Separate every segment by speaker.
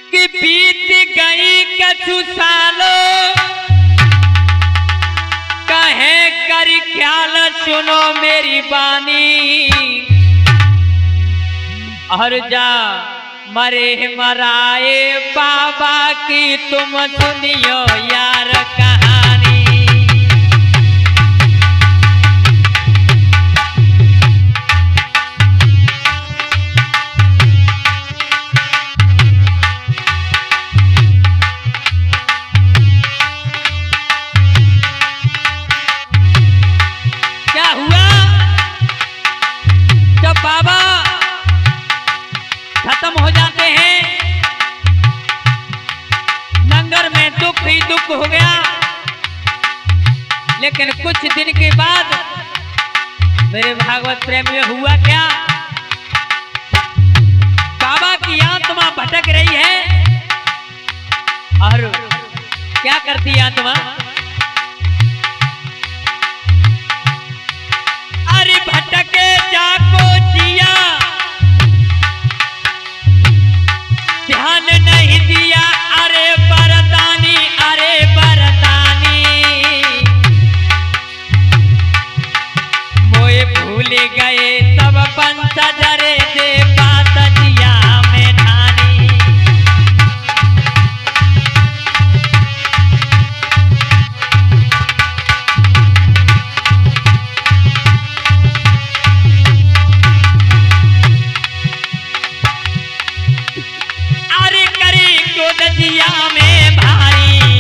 Speaker 1: कि बीत गई कछु सालों कहे कर ख्याल सुनो मेरी बानी और जा मरे मराए बाबा की तुम सुनियो यार कहानी। क्या हुआ जब बाबा खत्म हो जाते हैं, नंगर में दुख ही दुख हो गया। लेकिन कुछ दिन के बाद मेरे भागवत प्रेम में हुआ क्या, बाबा की आत्मा भटक रही है और क्या करती आत्मा, अरे भटके जाको जिया ध्यान नहीं दिया, अरे बरदानी मोए भूल गए सब पंच जरे दे बात जिया में ठानी। अरे करी क्रोध जिया में भारी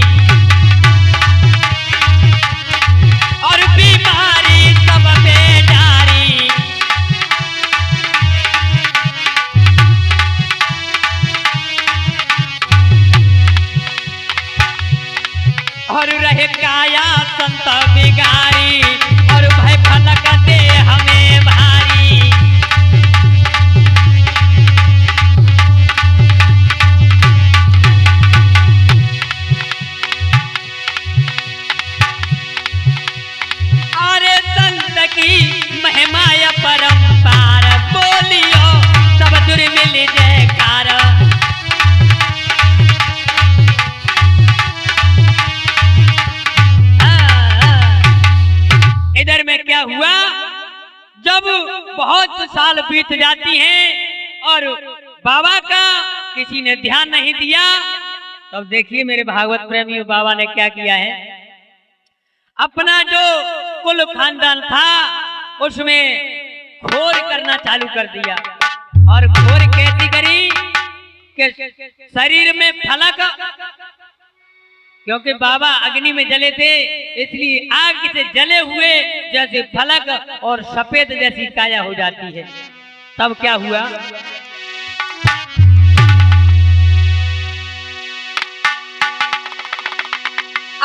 Speaker 1: और बीमारी सब बेजारी, और रहे काया संत बिगारी और भय फलक दे हमें भारी। अरे संत की महिमा परंपार बोलियो सब दूर मिल जयकार। इधर में क्या हुआ, जब बहुत साल बीत जाती हैं और बाबा का किसी ने ध्यान नहीं दिया, तब देखिए मेरे भागवत प्रेमी बाबा ने क्या किया है, अपना जो कुल खानदान था उसमें घोर करना चालू कर दिया। और घोर कैसी करी कि शरीर में फलक, क्योंकि बाबा अग्नि में जले थे इसलिए आग से जले हुए जैसे फलक और सफेद जैसी काया हो जाती है। तब क्या हुआ,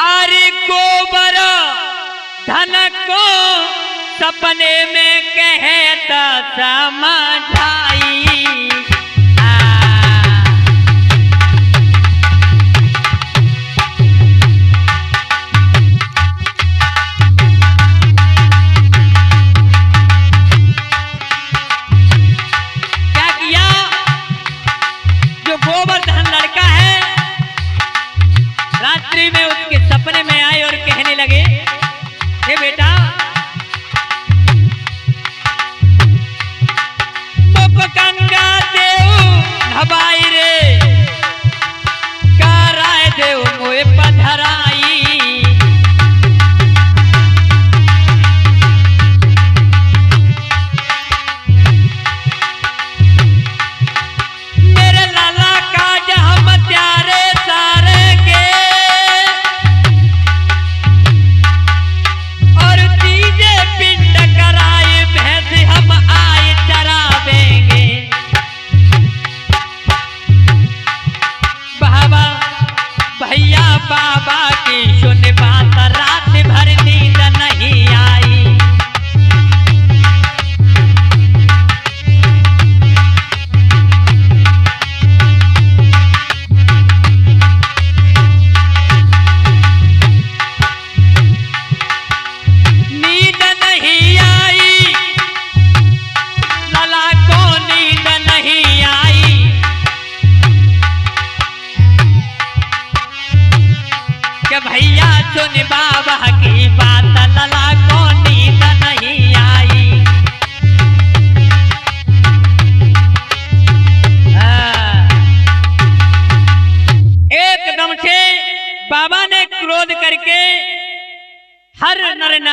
Speaker 1: अरे गोबर धन को सपने में कहता समझाई, गोवर्धन लड़का है, रात्रि में उसके सपने में आए और कहने लगे, हे बेटा,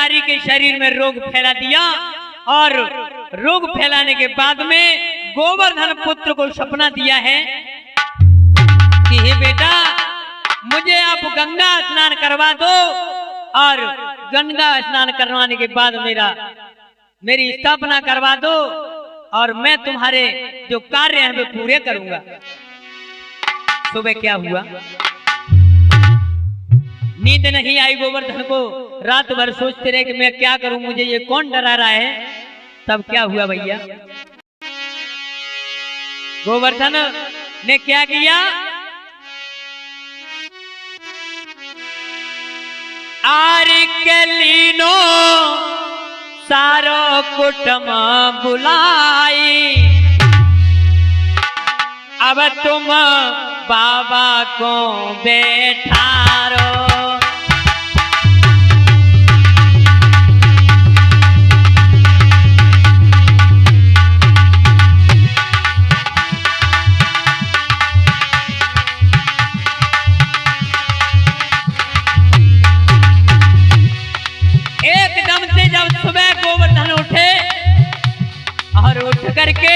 Speaker 1: नारी के शरीर में रोग फैला दिया और रोग फैलाने के बाद में गोवर्धन पुत्र को सपना दिया है कि हे बेटा, मुझे आप गंगा स्नान करवा दो और गंगा स्नान करवाने के बाद मेरी स्थापना करवा दो और मैं तुम्हारे जो कार्य हैं वे पूरे करूंगा। सुबह क्या हुआ, नींद नहीं आई गोवर्धन को, रात भर सोचते रहे कि मैं क्या करूं, मुझे ये कौन डरा रहा है। तब क्या हुआ भैया, गोवर्धन ने क्या किया, आरे के लीनो सारो कुटुंब बुलाई, अब तुम बाबा को बैठारो। एकदम से जब सुबह गोवर्धन उठे और उठ करके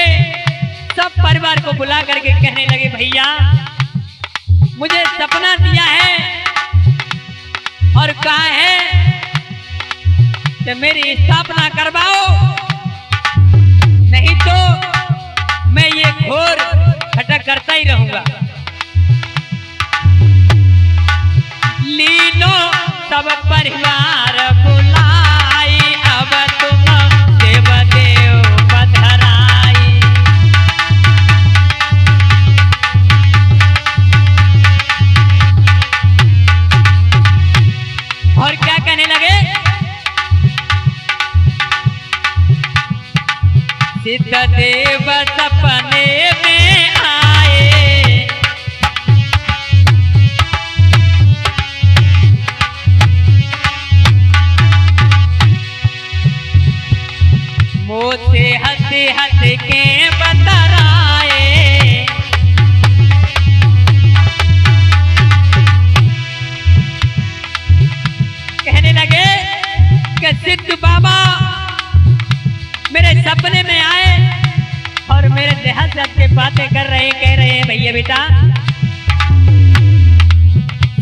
Speaker 1: सब परिवार को बुला करके कहने लगे, भैया मुझे सपना दिया है और कहा है कि मेरी स्थापना करवाओ, नहीं तो मैं ये घोर भटक करता ही रहूंगा। लीनो सब परिवार बुलाई, अब तुम देवदेव पधराई। और क्या कहने लगे, सिद्धदेव सपने में आए, मोसे हंसे हंसे के बतराए। कहने लगे कि सिद्ध बाबा मेरे सपने में आए और मेरे देहात से बातें कर रहे हैं, कह रहे हैं भैया बेटा,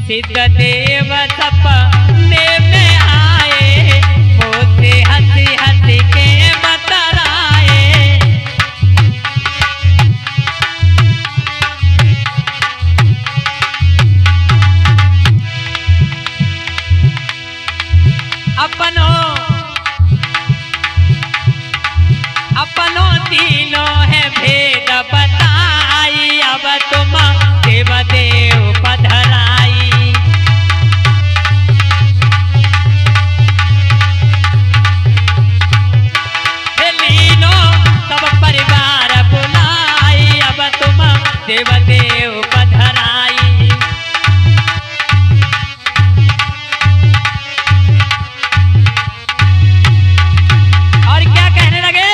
Speaker 1: सिद्धदेव सपने में आए, मोसे हंसी हंसी के बतराए। अपनों तीनों है भेद बताई, अब तुम देवदेव पधराई। लीनो सब परिवार बुलाई, अब तुम देवदेव पधराई। और क्या कहने लगे,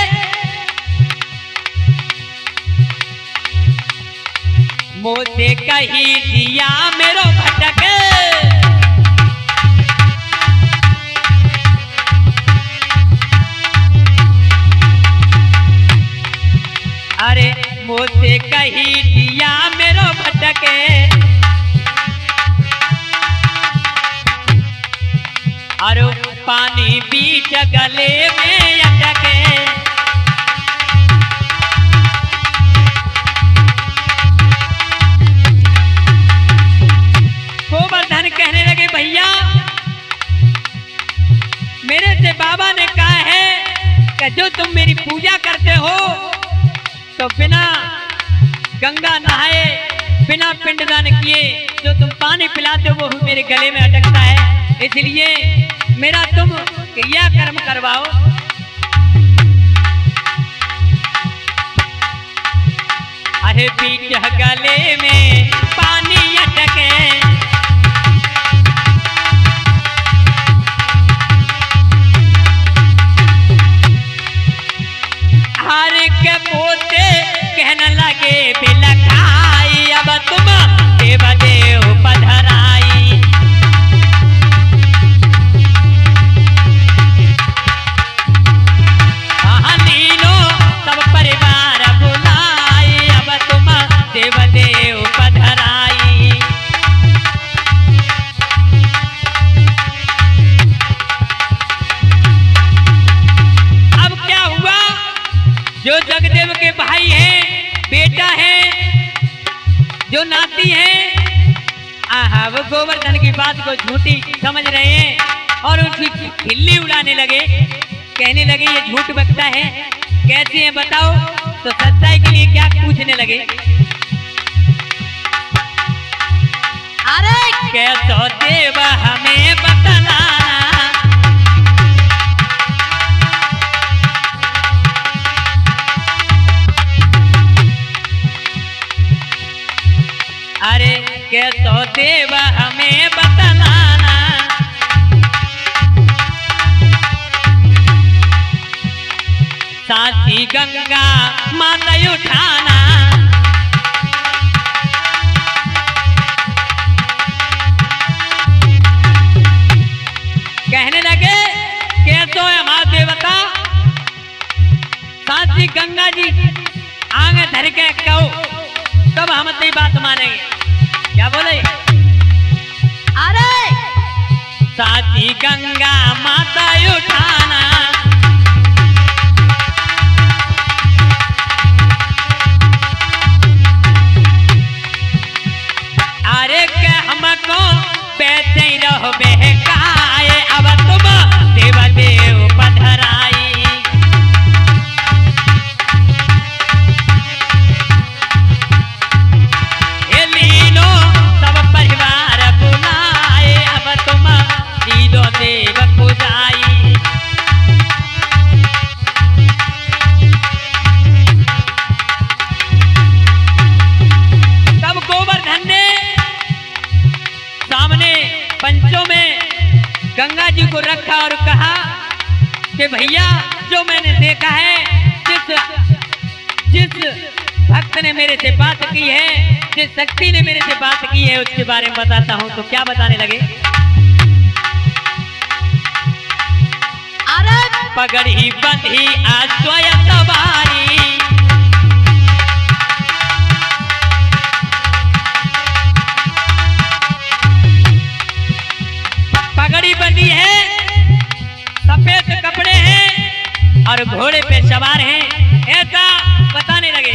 Speaker 1: मोसे कही दिया मेरो भटके, अरे मोसे कही दिया मेरो भटके, अरे पानी बीच गले में अटके। गोवर्धन कहने लगे, भैया मेरे से बाबा ने कहा है कि जो तुम मेरी पूजा करते हो तो बिना गंगा नहाए, बिना पिंडदान किए जो तुम पानी पिलाते हो वो मेरे गले में अटकता है, इसलिए मेरा तुम यह कर्म करवाओ। अरे बीच गले में पानी अटके, हर के पोते कहने लगे बिलखाई, अब तुम देवदेव पधराई। जो नाती है आहा वो गोवर्धन की बात को झूठी समझ रहे हैं और उसकी खिल्ली उड़ाने लगे, कहने लगे ये झूठ बकता है, कैसे है बताओ। तो सच्चाई के लिए क्या पूछने लगे, अरे कैसो देव हमें बतलाना, अरे कैसो देव हमें बतलाना, साथी गंगा माता उठाना, कहने लगे कैसो है हमारा देवता, साथी गंगा जी आगे धर के कहो तब हम तेरी बात मानेंगे। क्या बोले, अरे साथी गंगा माता उठाना, अरे क्या हमको बैठे रहो बहकाए, अब तुम देव देव पधराई, लीलो सब परिवार बुलाए, अब तुम लीलो देव पुजाई। तब गोवर्धन ने सामने पंचों में गंगा जी को रखा और कहा कि भैया जो मैंने देखा है, जिस भक्त ने मेरे से बात की है, जिस शक्ति ने मेरे से बात की है उसके बारे में बताता हूँ। तो क्या बताने लगे, अरे पगड़ी बंधी आज स्वयं सवारी, पगड़ी बंधी है, सफेद कपड़े हैं और घोड़े पे सवार हैं, ऐसा बताने लगे।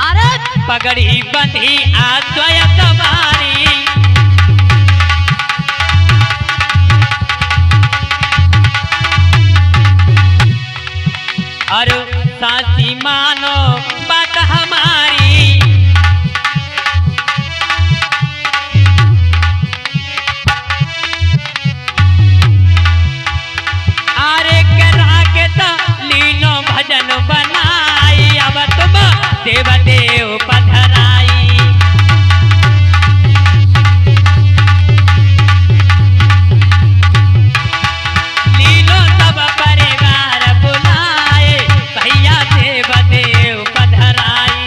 Speaker 1: अरे पगड़ी बंधी आज स्वयं सवारी, और साची मानो बात हमारी, अरे करा के तो लीनो भजन बनाई, अब तुम देव देव पधराई, लीलो सब परिवार बुलाए, भैया देव देव पधराई।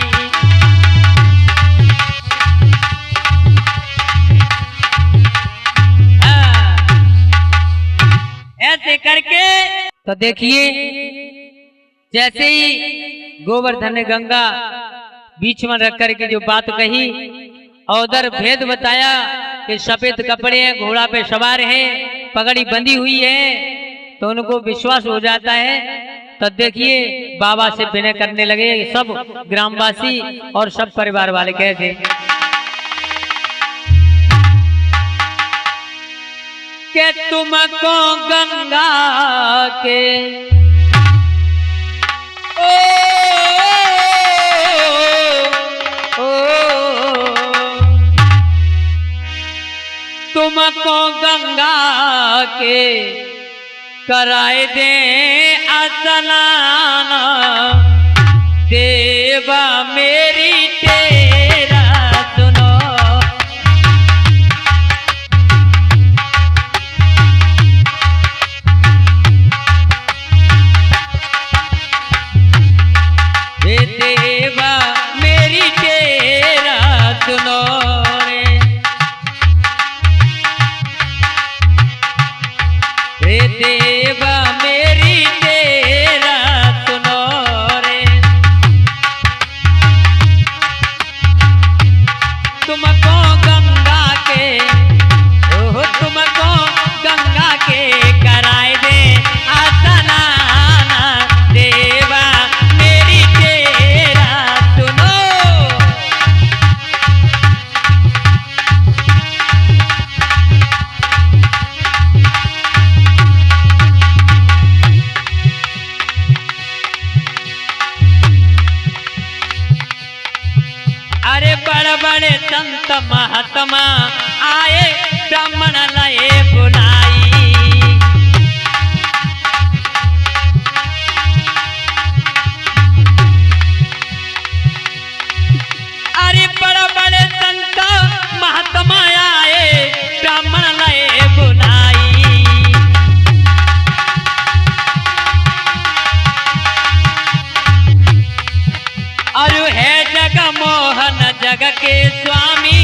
Speaker 1: ऐसे करके तो देखिए जैसे ही गोवर्धन ने गंगा बीच में रख करके जो बात कही और उधर भेद बताया कि सफेद कपड़े हैं, घोड़ा पे सवार हैं, पगड़ी बंधी हुई है, तो उनको विश्वास हो जाता है। तो देखिए बाबा से विनय करने लगे सब ग्रामवासी और सब परिवार वाले कैसे, कि तुमको गंगा के तुमको गंगा के कराए दे स्नान, देवा मेरी तेरा सुनो, देवा मेरी तेरा सुनो रे, देवा मेरी तेरा सुनो रे, तुमको गंगा के तुमको गंगा के कराए दे स्नान, देवा मेरी तेरा अरे बड़े बड़े संत महात्मा आए ब्राह्मण लए बुलाई। अरे बड़े बड़े संत महात्मा आए ब्राह्मण लए बुलाई। अरु है जगमोहन जग के स्वामी,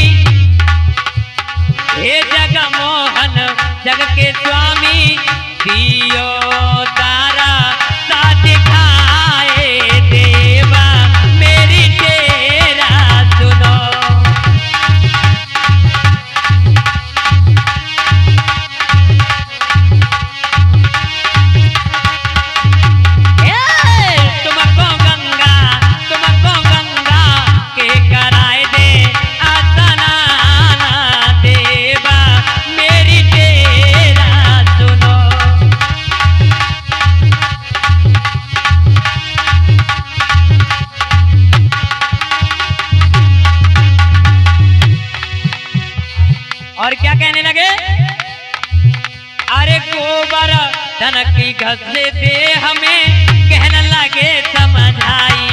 Speaker 1: हे जगमोहन जग के स्वामी, दियो तारा सा दिखाए देवा मेरी तेरा सुनो। तुमको गंगा के कराए दे स्नान देवा मेरी तेरा सुनो। और क्या कहने लगे? अरे गोबर धन की घसे दे हमें, कहने लगे समझाई।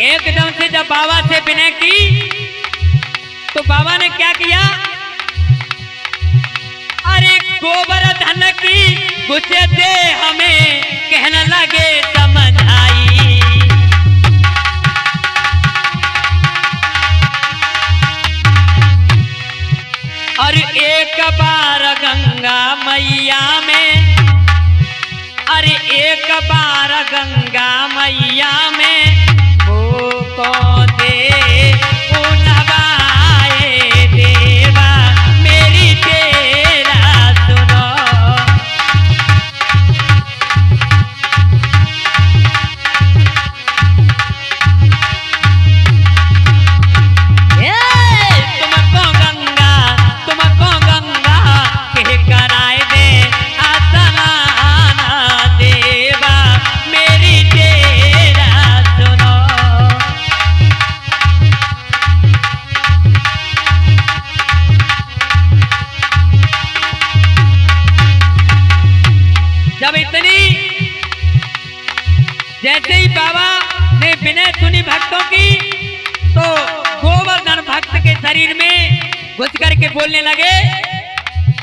Speaker 1: एकदम से जब बाबा से विनय की तो बाबा ने क्या किया? अरे गोबर धन की घुसे दे हमें, कहने लगे समझाई। और एक बार गंगा मैया में, अरे एक बार गंगा मैया में को दे नवाए देवा मेरी तेरा सुनो। तुमको गंगा के कराए दे स्नान देवा मेरी तेरा सुनो। जब इतनी जैसे ही बाबा ने विनय सुनी भक्तों की, तो गोवर्धन भक्त के शरीर में घुस करके बोलने लगे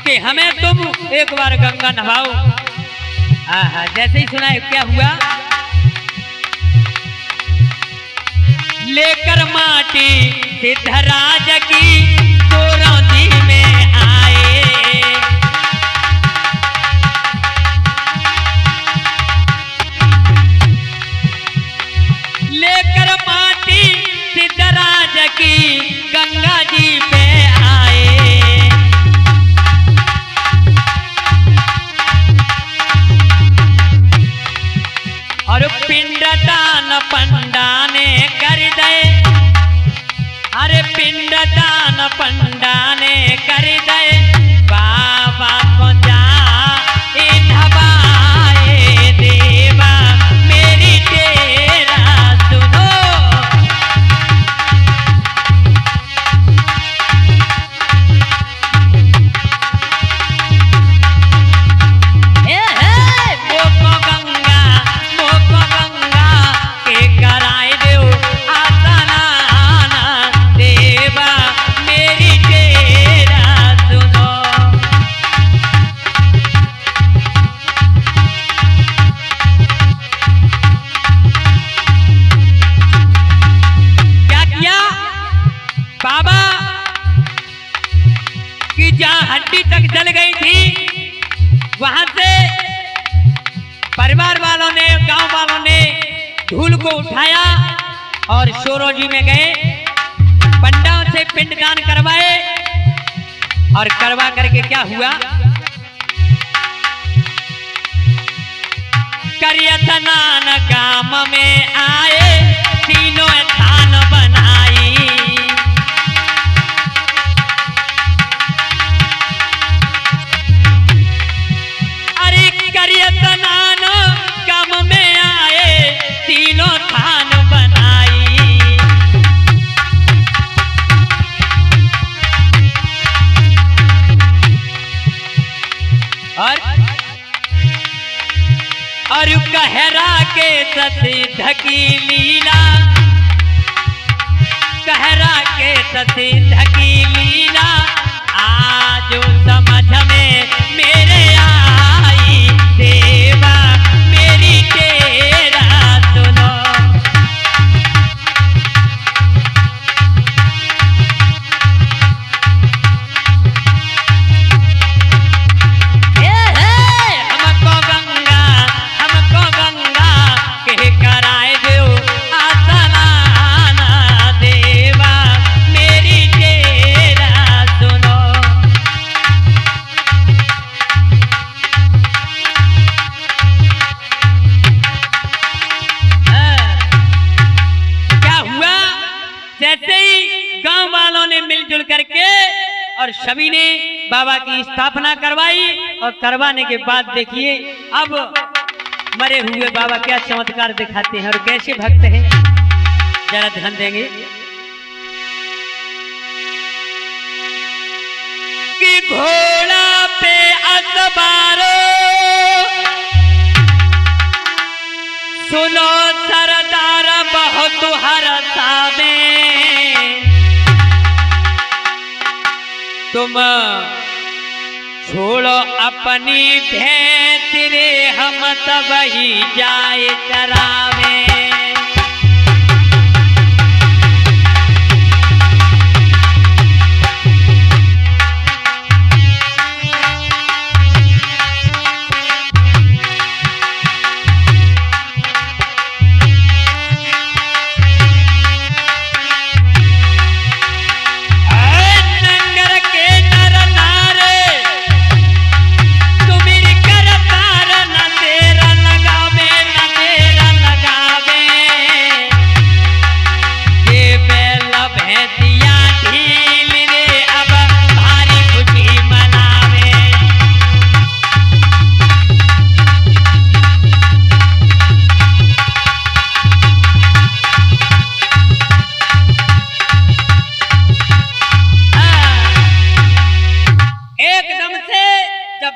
Speaker 1: कि हमें तुम एक बार गंगा नहाओ। आहा, जैसे ही सुना है क्या हुआ? लेकर माटी सिद्धराज की सोरौंदी में आए। लेकर माटी सिद्धराज की गंगा जी पे आए। और पिंडदान पंडा ने कर दे, अरे पिंडदान पंडा ने कर दे बाबा को जा नवाए देवा मेरी तेरा सुनो। मोको गंगा के कराए दो स्नान देवा मेरी तेरा सुनो। क्या किया बाबा कि जहां हड्डी तक जल गई थी, वहां से परिवार वालों ने, गांव वालों ने धूल को उठाया और सोरोजी में गए, पंडाओं से पिंडदान करवाए। और करवा करके क्या हुआ? करिया स्नान गाम में आए, तीनों थान बनाई। अरे करिया स्नान कम में आए तीनों थान बनाई। और कहरा के ससिद्ध की लीला, कहरा के ससिद्ध की लीला आज समझ में मेरे आई। देवा मेरी तेरा सुनो। हमको गंगा कह कराए दो आसनाना। देवा मेरी तेरा सुनो। क्या हुआ, जैसे ही गांव वालों ने मिलजुल करके और सभी ने बाबा की स्थापना करवाई और करवाने के बाद देखिए अब मरे हुए बाबा क्या चमत्कार दिखाते हैं और कैसे भक्त हैं, जरा ध्यान देंगे कि घोड़ा पे असबारो सुनो सरदार बहुत हरसावे। तुम छोड़ो अपनी भैंस रे हम तब ही जाए चरावे।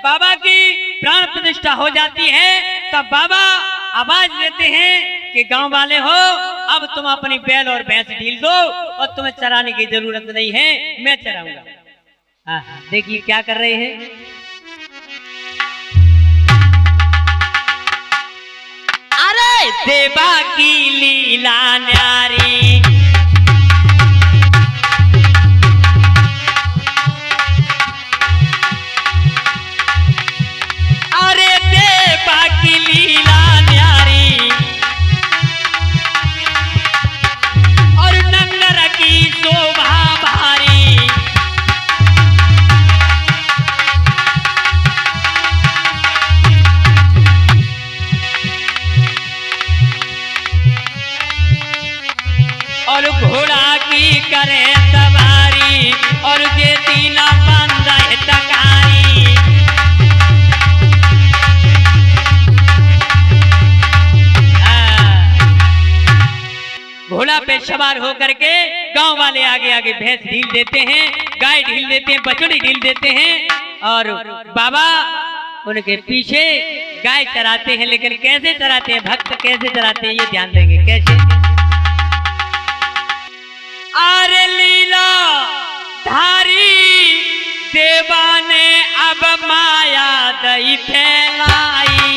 Speaker 1: बाबा की प्राण प्रतिष्ठा हो जाती है तब बाबा आवाज देते हैं कि गांव वाले हो, अब तुम अपनी बैल और भैंस ढील दो और तुम्हें चराने की जरूरत नहीं है, मैं चराऊंगा। हाँ, देखिए क्या कर रहे हैं। अरे देवा की लीला न्यारी, अरे देवा की लीला न्यारी और नंगर की शोभा भारी। और घोड़ा की करे सवारी और जे तीना बंदा है तकारी। घोड़ा पे सवार होकर के गांव वाले आगे आगे भैंस ढील देते हैं, गाय ढील देते हैं, बछड़ी ढील देते हैं और बाबा उनके पीछे गाय चराते हैं। लेकिन कैसे चराते हैं, भक्त कैसे चराते हैं, ये ध्यान देंगे कैसे। आरे लीला धारी देवा ने अब माया दई फैलाई।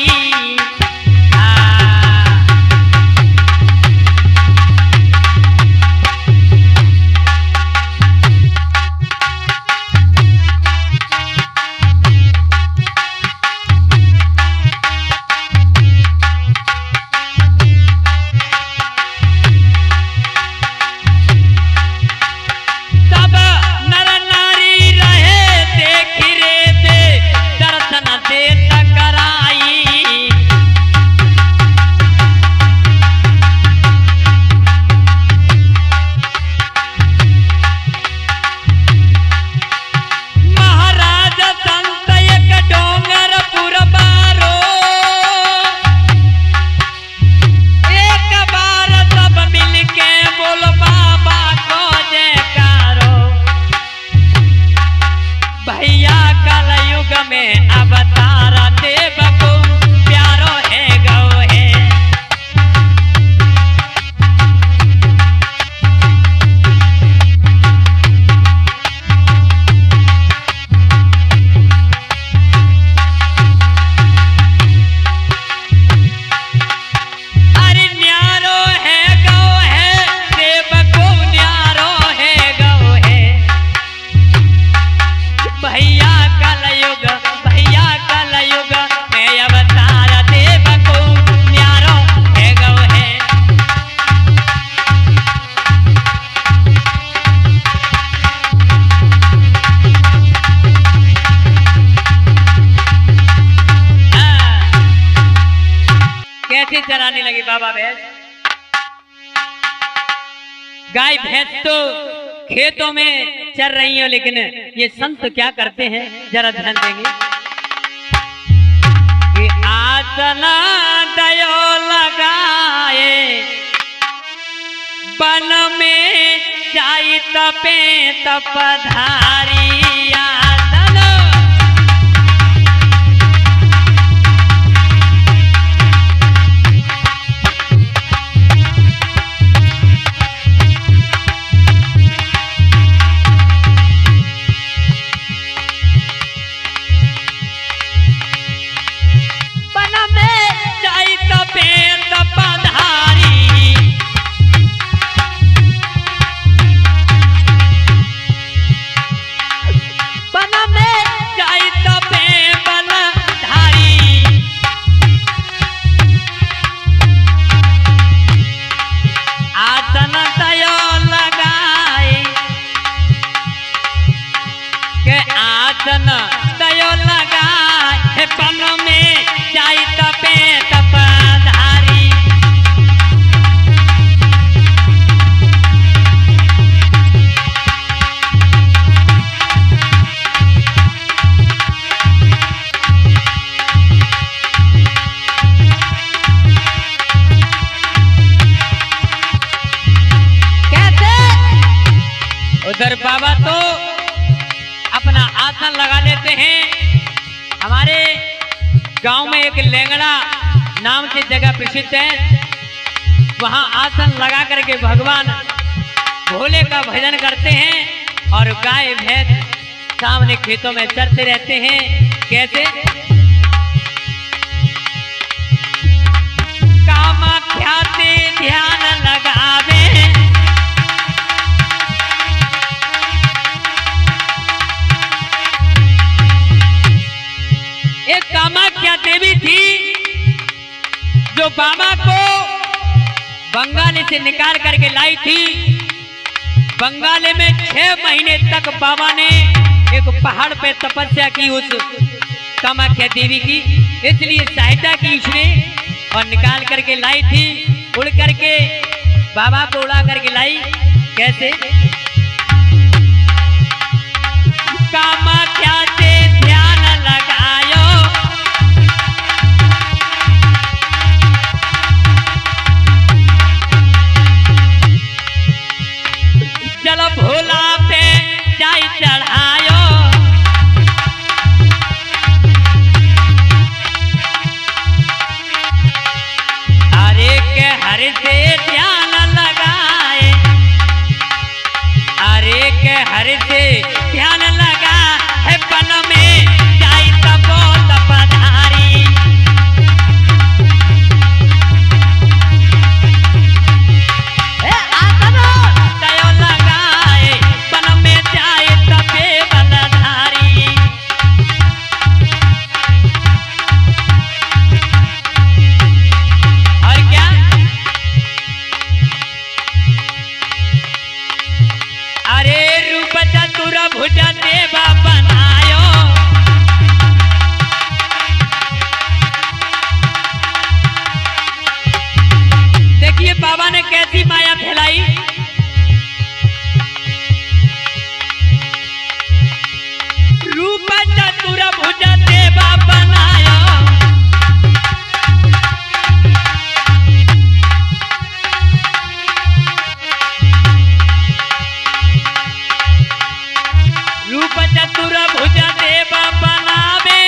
Speaker 1: कैसे चराने लगे बाबा भैंस। गाय भैंस तो खेतों में चर रही हो, लेकिन ये संत क्या करते हैं जरा ध्यान देंगे कि आसन दयो लगाए बन में जाई तपे तपधारी आसन। दयो लगाए बन में जाई तपे तपधारी। कैसे उधर बाबा तो अपना आसन लगा लेते हैं। हमारे गांव में एक लेंगड़ा नाम से जगह प्रसिद्ध है, वहां आसन लगा करके भगवान भोले का भजन करते हैं और गाय भैंस सामने खेतों में चरते रहते हैं। कैसे कामाख्या से ध्यान लगावे एक कामाख्या देवी थी जो बाबा को बंगाल से निकाल करके लाई थी। बंगाल में 6 महीने तक बाबा ने एक पहाड़ पे तपस्या की उस कामाख्या देवी की, इसलिए सहायता की उसने और निकाल करके लाई थी। उड़ करके बाबा को उड़ा करके लाई। कैसे कामाख्या से ध्यान लगायो चलो भोला पे जाई चढ़ायो हरे के हर से ध्यान लगाए हरे के हर से ध्यान लगा है बन में जाई तपो तपधारी। दयो लगाए बन में जाए तपे बलधारी। और क्या अरे रूप चतुर भुज देवा बनायो देखिए बाबा ने कैसी माया फैलाई। रूप चतुर भुज देवा बनायो रूप चतुर भुज देवा बनावे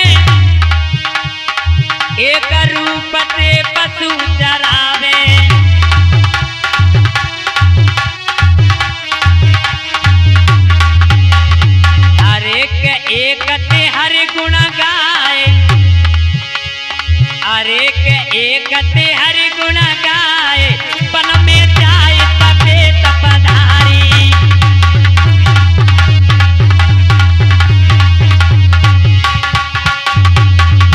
Speaker 1: एक रूप से पशु चरावे एक ते हरि गुण गाए हरे के एक ते हरि गुण गाए बन में जाए तपे तपधारी।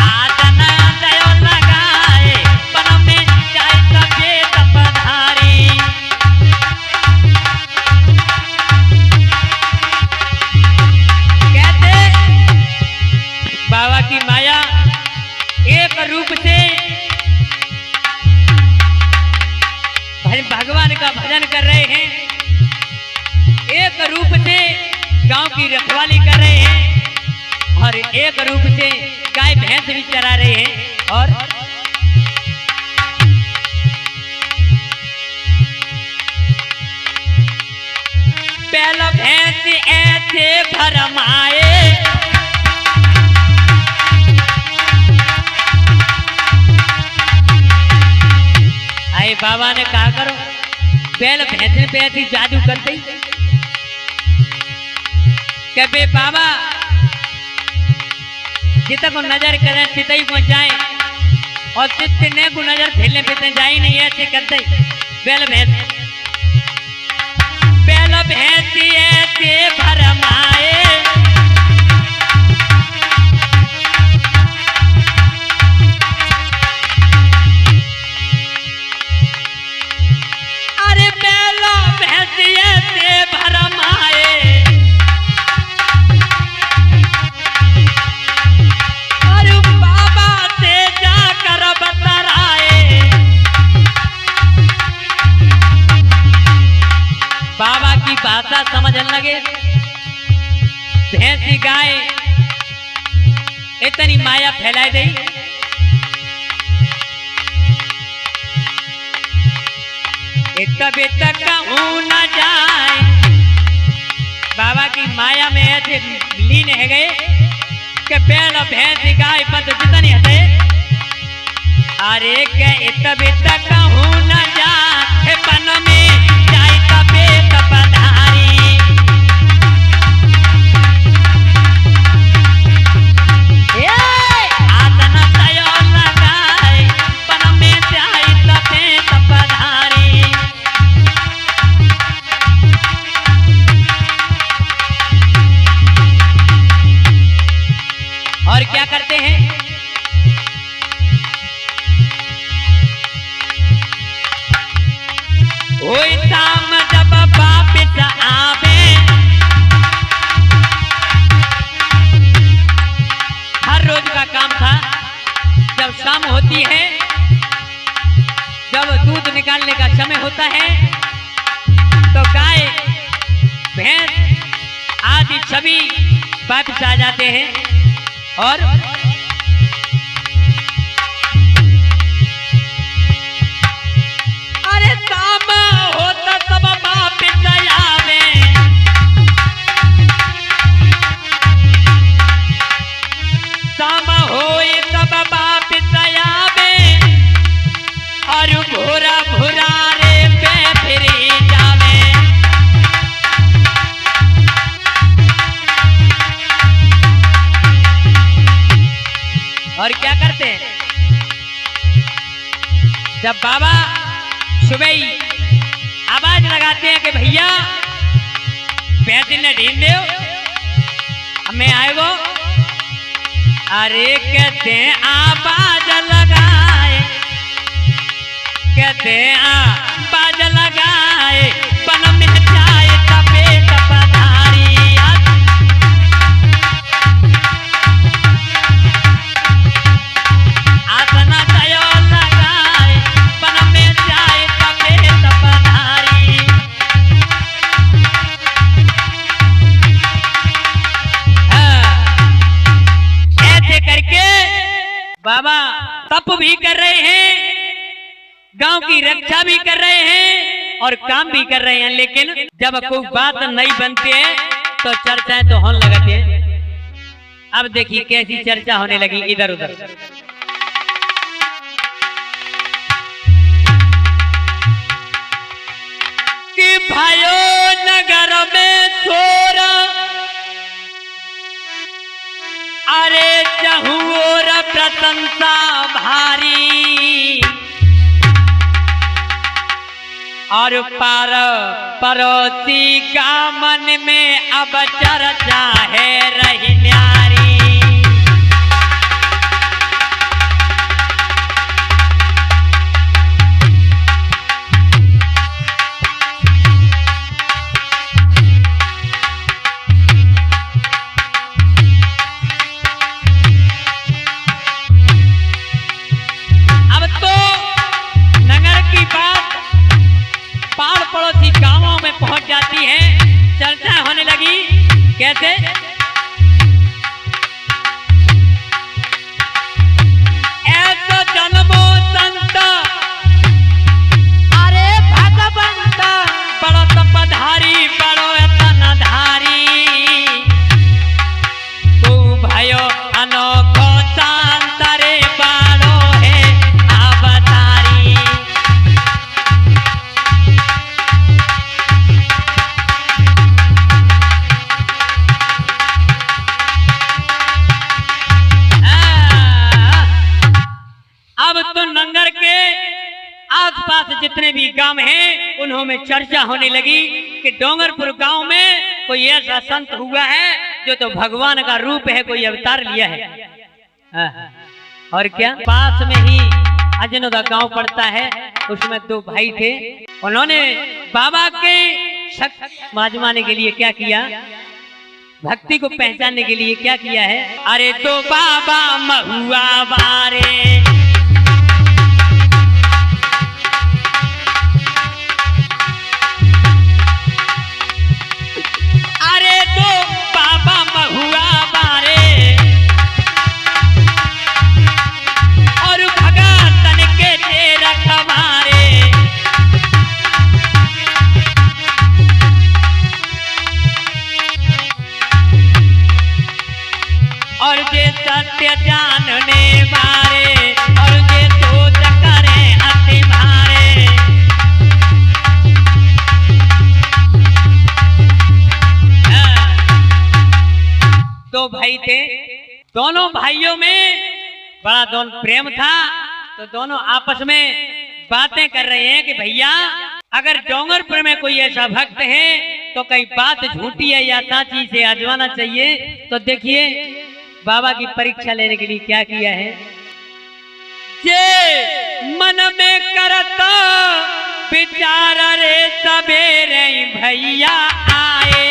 Speaker 1: आसन दयो लगाए बन में जाए तपे तपधारी। बाबा की माया एक रूप से भगवान का भजन कर रहे हैं, एक रूप से गांव की रखवाली कर रहे हैं और एक रूप से गाय भैंस भी चरा रहे हैं। और बैल भैंस ऐसे भरमाए, आए बाबा ने कहा करो बैल भैंस पे ऐसी जादू कर दी कि बे बाबा जितना को नजर करें चितई को जाए और चितने को नजर फिरने पे जाए नहीं, ऐसे करते बैल भैंस ऐसे भरमाए, अरे बैल भैंस ऐसे भरमाए, और बाबा से जाकर बतराए, बाबा की भाषा समझने लगे। भैंसी गाय इतनी माया फैलाई गई, तब तक कहूं न जाए, बाबा की माया में ऐसे लीन है गए कि बैल भैंसी गाय पद जितनी हटे, अरे के तब तक कहूं न जाए, पन में जाए तबे तपधारी, आसन तयो लगाए, पन में जाए तबे तपधारी। और क्या करते हैं, ओए शाम जब वापिस आवे, हर रोज का काम था, जब शाम होती है, जब दूध निकालने का समय होता है, तो गाय भैंस आदि सभी वापिस आ जाते हैं और अरे शाम होता सब वापिस आवे, शाम होए सब वापिस आवे, और भोरा भोरा रे पे फिरी जावे, और क्या करते हैं, जब बाबा सुबह ही आवाज लगाते हैं कि भैया पैसे न ढील दो हमें आएगो, अरे कहते हैं आवाज लगाए, कहते हैं आवाज लगाए, पन में जाए तबे तपधारी, आसना तयो लगाए, पन में जाए तबे तपधारी। ऐसे करके बाबा तप भी कर रहे हैं, गांव की रक्षा भी कर रहे हैं और काम भी कर रहे हैं, लेकिन जब कोई बात नहीं बनती है तो चर्चाएं तो होने लगती है। अब देखिए कैसी चर्चा होने लगी इधर उधर, कि भाइयों नगर में छोरा, अरे चहुओर प्रशंसा भारी, और पर पड़ोसी का मन में अब चर्चा है रही न्यारी। अब तो नगर की बात पहुंच जाती है, चर्चा होने लगी। कैसे? ऐसा जन्मो संत अरे भगवंत बड़ो तपधारी बड़ो तनधारी तू भयो अनोखो शांतरे बाड़ो है अवतारी। अब तो नंगर के आसपास जितने भी गांव हैं उन्होंने चर्चा होने लगी कि डोंगरपुर गांव में कोई ऐसा संत हुआ है जो तो भगवान का रूप है, कोई अवतार लिया है। और क्या, पास में ही अजनोदा गांव पड़ता है, उसमें दो भाई थे। उन्होंने बाबा के शक्ति आजमाने के लिए क्या किया, भक्ति को पहचानने के लिए क्या किया है। अरे तो बाबा महुआ बारे और जे सत्य जानने मारे और जे सोच करे अति मारे। दो भाई थे, दोनों भाइयों में बड़ा दोनों प्रेम था, तो दोनों आपस में बातें कर रहे हैं कि भैया अगर डोंगरपुर में कोई ऐसा भक्त है तो कई बात झूठी है या सच्ची से आजमाना चाहिए। तो देखिए बाबा की परीक्षा लेने के लिए क्या किया है। जे मन में करता विचार रे सवेरे भैया आए,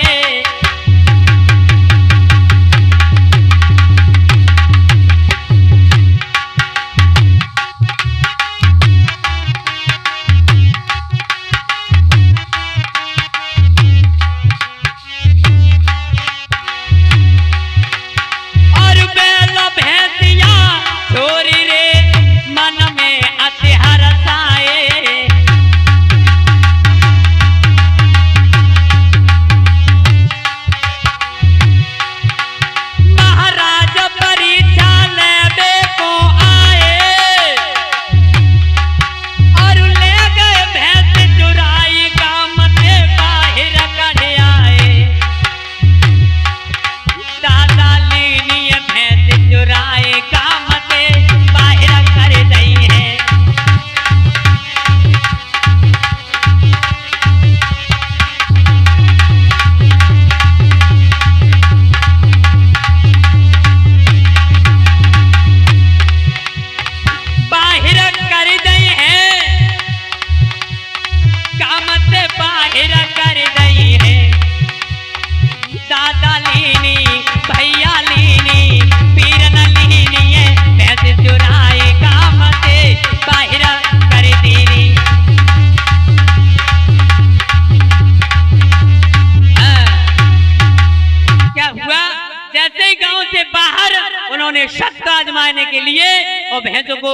Speaker 1: उन्होंने शस्त्र आजमाने के लिए और भैंसों को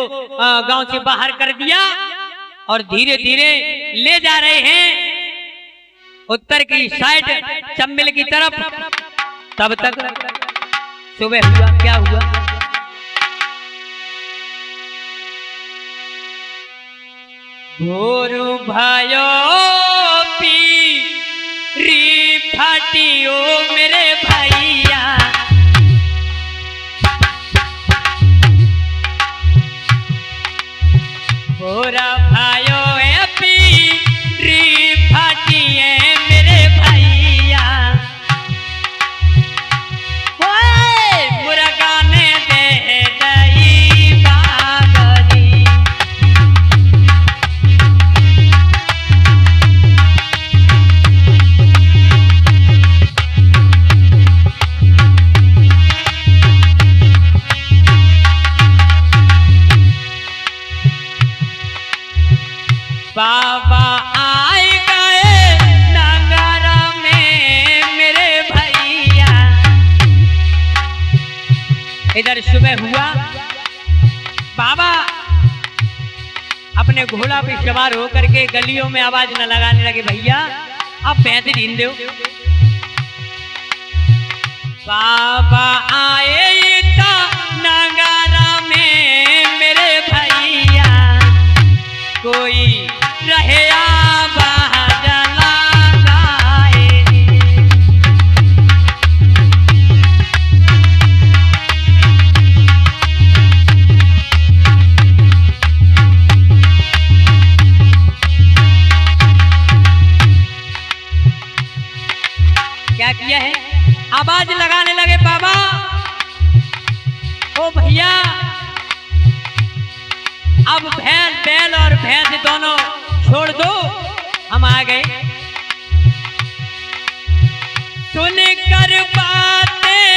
Speaker 1: गांव से बाहर कर दिया और धीरे धीरे ले जा रहे हैं उत्तर की साइड चंबिल की तरफ। तब तक सुबह हुआ। क्या हुआ? भोरू भयो पी री फाटियो मेरे भैया, भोरा भयो पी री फाटिए मेरे भैया, मुर्गा ने दे दई बागरी। बाबा आए गए नंगा इधर सुबह हुआ, बाबा अपने घोड़ा पे सवार होकर के गलियों में आवाज न लगाने लगे, भैया अब भैंस ढील दो। बाबा आए नगारा में मेरे भैया, कोई रहे क्या किया है, आवाज लगाने लगे बाबा, ओ भैया अब बैल और भैंस दोनों छोड़ दो, हम आ गए। सुनकर बातें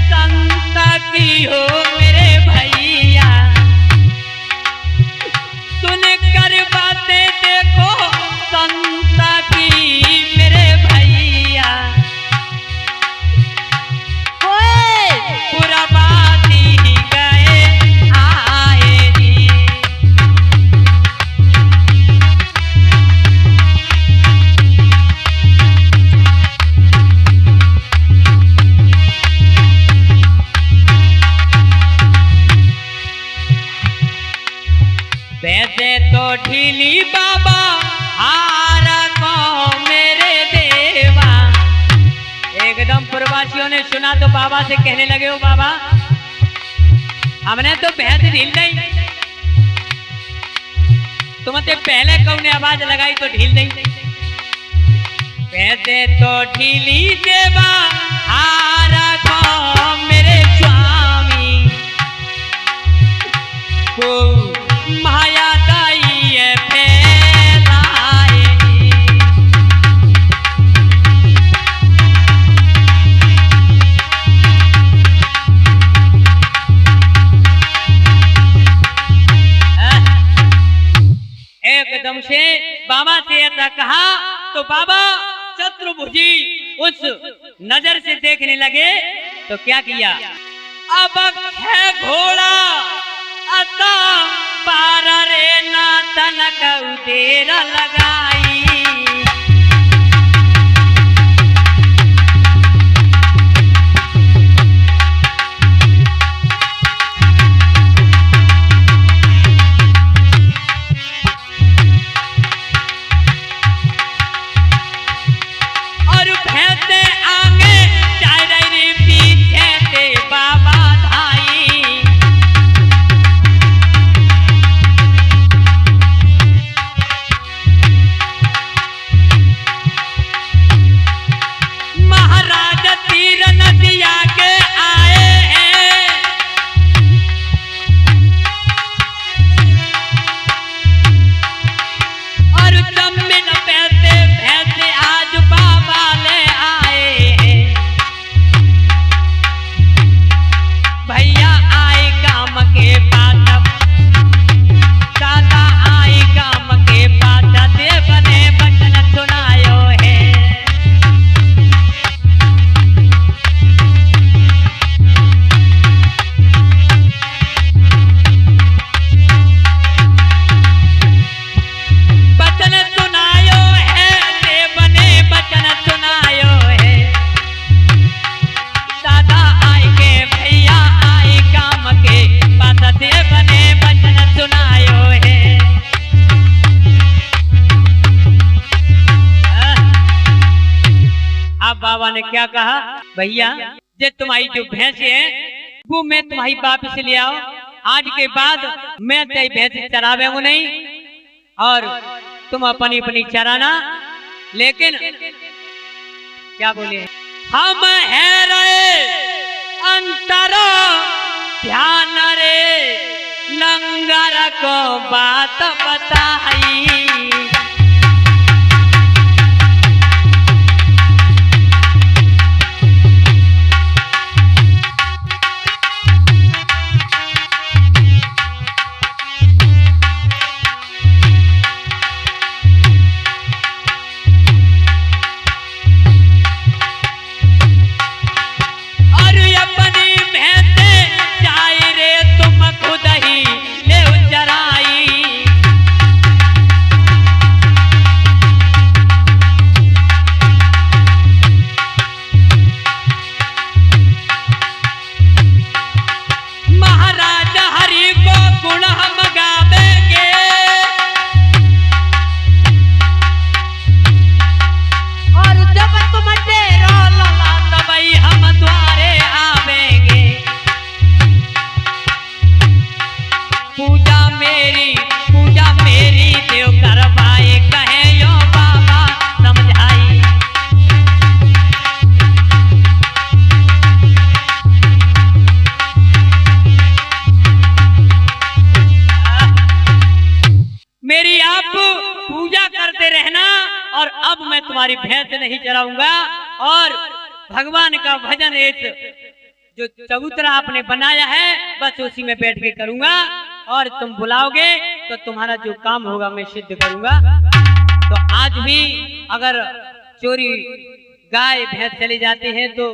Speaker 1: संता की हो मेरे भैया, सुनकर बातें देखो संता की मेरे भैया, वैसे तो ढीली बाबा हार को मेरे देवा। एकदम प्रवासियों ने सुना तो बाबा से कहने लगे, ओ बाबा हमने तो भैंस ढील नहीं, तुमसे पहले कौन आवाज लगाई तो ढील नहीं। वैसे तो ढीली देवा हार को मेरे स्वामी, को माया दाई फैलाएगी। एकदम से बाबा से ऐसा कहा तो बाबा चतुर्भुजी उस नजर से देखने लगे, तो क्या किया, अब है घोड़ा अता पारा रे ना तनक उदेरा लगाई। और भैंसे आगे चारे पीछे से बाबा धाई। महाराज तीर नदिया के आए हैं, और जमीन पैसे भैंसे आज बाबा ले आए हैं। भैया आए काम के पास, दादा आए काम के पास, देव ने वचन सुनायो है। वचन सुनायो है, देव ने वचन सुनायो है। दादा आए के भैया आए काम के पास, देव ने वचन सुनायो है। अब बाबा ने क्या कहा, भैया जे तुम्हारी जो भैंस है वो मैं तुम्हारी वापिस ले आओ, आज के बाद मैं तेरी भैंस चरावेंगे नहीं, और तुम अपनी अपनी चराना। लेकिन क्या बोले, हम है रे अंतरा ध्यान रे लंगर को बात बताई। और अपनी भैंसे पूजा मेरी देव करवाए कहे यो बाबा समझाई। मेरी आप पूजा करते रहना और अब मैं तुम्हारी भैंस नहीं चराऊंगा और भगवान का भजन एक जो चबूतरा आपने बनाया है बस उसी में बैठ के करूंगा और तुम बुलाओगे तो तुम्हारा जो काम होगा मैं सिद्ध करूंगा। तो आज भी अगर चोरी गाय भैंस चली जाती हैं तो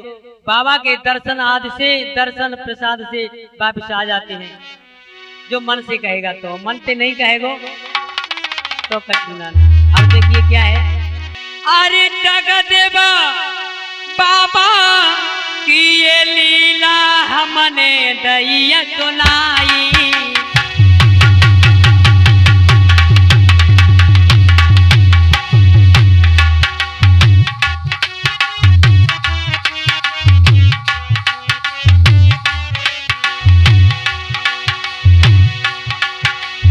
Speaker 1: बाबा के दर्शन आदि से दर्शन प्रसाद से वापस आ जाते हैं। जो मन से कहेगा तो मन से नहीं कहेगा तो कचुना। अब देखिए क्या है। अरे जगदेवा बाबा की ये लीला हमने दैया सुनाई।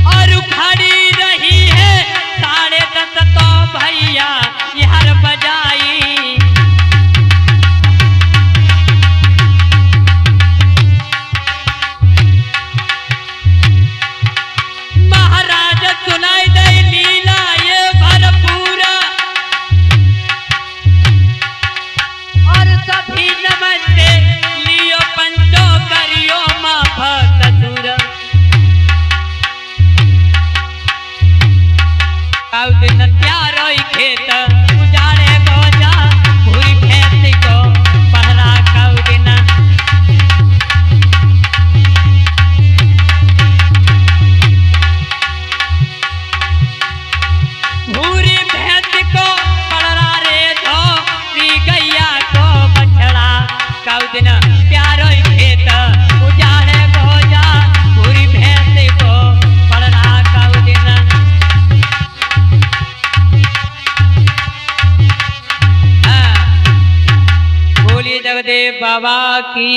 Speaker 1: और खड़ी रही है 10:30 तो भैया यार बजाई। सुनाई दे लीला ये भरपूरा और सभी नमस्ते लियो पंचो करियो माफ ससुर। काउ दिन त्यारो खेत उजाड़े गोजा भूरी भैंस को पहरा काउ दिन। भूरी भैंस को पड़रा रे धोरी गैया को बछड़ा काउ दिन प्यारो खेत उजाड़े गोजा भूरी भैंस को पड़रा काउ दिन। बोलिए जगदेव बाबा की।